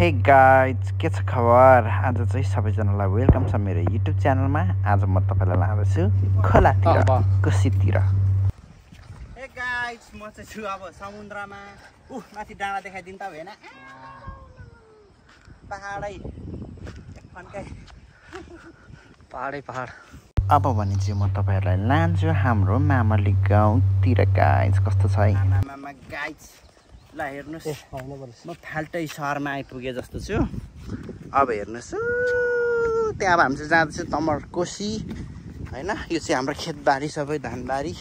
hey guys के छ खबर आज चाहिँ सबैजनालाई वेलकम छ मेरो युट्युब च्यानलमा आज म तपाईलाई लाँदैछु खोलातिर कोसीतिर हे गाइज म चाहिँ छु अब समुद्रमा माथि डाँडा देखाइदिन त हैन पहाडै फन्कै पहाड अब भने चाहिँ म तपाईहरुलाई लान्छु हाम्रो मामली गाउँतिर गाइज कस्तो छ है मामा गाइज ल हेर्नुस् म फाल्टै सहरमा आइपुगे जस्तो छु अब हेर्नुस् त्यहाँ अब हामी चाहिँ जाँदैछौँ तमर कोसी हैन यो चाहिँ हाम्रो खेतबारी सबै धानबारी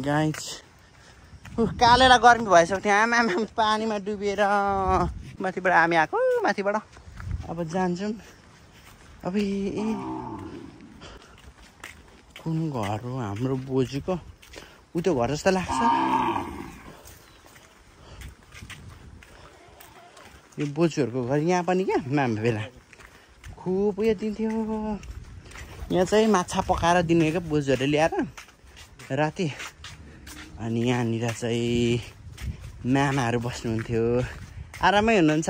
गाइज कालेर गर्मी भइसक्यो त्यहाँ आमा पानीमा डुबेर माथिबाट हामी आएको माथिबाट अब जान्छौँ अब कुन घर हो हाम्रो बोजूको उ त्यो घर जस्तो लाग्छ यो बोजूहरूको घर यहाँ पनि क्या मामा बेला खुब उयो दिन्थ्यो यहाँ चाहिँ माछा पकाएर दिने क्या बोजूहरूले ल्याएर राति अनि यहाँनिर चाहिँ मामाहरू बस्नुहुन्थ्यो आरामै हुनुहुन्छ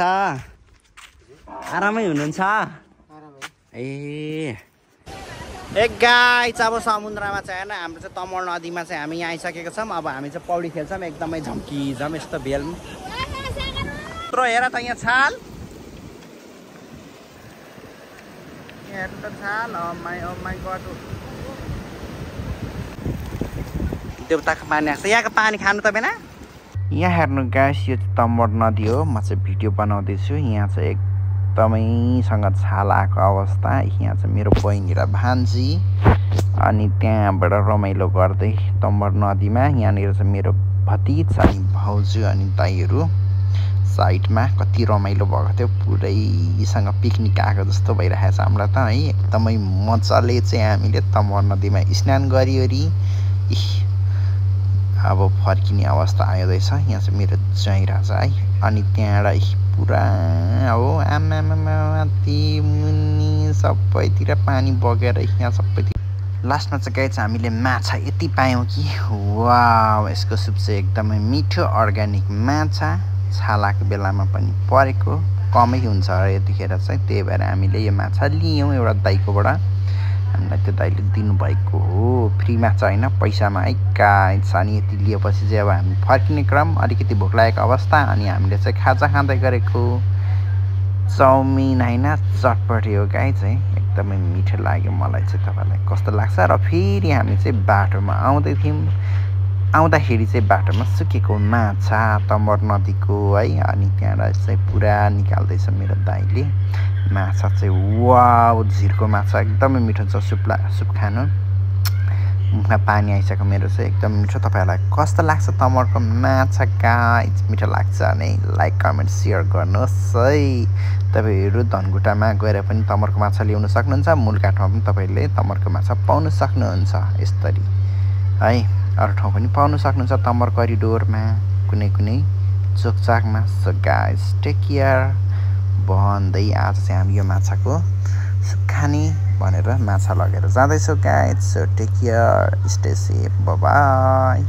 आरामै हुनुहुन्छ ए गाइस अब समुद्रमा चाहिँ होइन हाम्रो चाहिँ तमर नदीमा चाहिँ हामी यहाँ आइसकेको छौँ अब हामी चाहिँ पौडी खेल्छौँ एकदमै झम्किझम यस्तो भेल हेर त यहाँ छाल हेर्नु त छाल माई गड देउताको पानी आएको छ यहाँको पानी खानु त बेना यहाँ हेर्नु गाइस यो चाहिँ तमर नदी हो म चाहिँ भिडियो बनाउँदैछु यहाँ चाहिँ एकदमैसँग छाल आएको अवस्था यहाँ चाहिँ मेरो बहिनी र भान्जी अनि त्यहाँबाट रमाइलो गर्दै तमर नदीमा यहाँनिर चाहिँ मेरो भतिज अनि भाउजू अनि दाइहरू साइडमा कति रमाइलो भएको थियो पुरैसँग पिकनिक आएको जस्तो भइरहेको छ हामीलाई त है एकदमै मजाले चाहिँ हामीले तमर नदीमा स्नान गरिओरी अब फर्किने अवस्था आयो रहेछ यहाँ चाहिँ मेरो ज्वाइँ रहेछ है अनि त्यहाँबाट पुरा हो आमामा माथि मुनि सबैतिर पानी बगेर यहाँ सबैतिर लास्टमा चाहिँ गाइस हामीले माछा यति पायौँ कि वाउ यसको सुप चाहिँ एकदमै मिठो अर्ग्यानिक माछा छालाको बेलामा पनि परेको कमै हुन्छ यतिखेर चाहिँ त्यही भएर हामीले यो माछा लियौँ एउटा दाइकोबाट हामीलाई त्यो दाइले दिनुभएको हो फ्रीमा चाहिँ होइन पैसामा है गाइस अनि यति लिएपछि चाहिँ अब हामी फर्किने क्रम अलिकति भोक लागेको अवस्था अनि हामीले चाहिँ खाजा खाँदै गरेको चाउमिन होइन चटपटी हो गाइस है एकदमै मिठो लाग्यो मलाई चाहिँ तपाईँलाई कस्तो लाग्छ र फेरि हामी चाहिँ बाटोमा आउँदै थियौँ आउँदाखेरि चाहिँ बाटोमा सुकेको माछा तमर नदीको है अनि त्यहाँबाट चाहिँ पुरा निकाल्दैछ मेरो दाइले माछा चाहिँ वाउ झिरको माछा एकदमै मिठो छ सुप खानु मुखमा पानी आइसक्यो मेरो चाहिँ एकदम मिठो तपाईँहरूलाई कस्तो लाग्छ तमरको माछा गाइस मिठो लाग्छ भने लाइक कमेन्ट सेयर गर्नुहोस् है तपाईँहरू धनकुटामा गएर पनि तमरको माछा ल्याउन सक्नुहुन्छ मूलघाटमा पनि तपाईँहरूले तमरको माछा पाउन सक्नुहुन्छ यसरी है अरू ठाउँ पनि पाउन सक्नुहुन्छ तमर करिडोरमा कुनै कुनै चोकचाकमा सो गाइस टेक केयर भन्दै आज चाहिँ हामी यो माछाको सुप खाने भनेर माछा लगेर जाँदैछौँ guys so take care stay safe by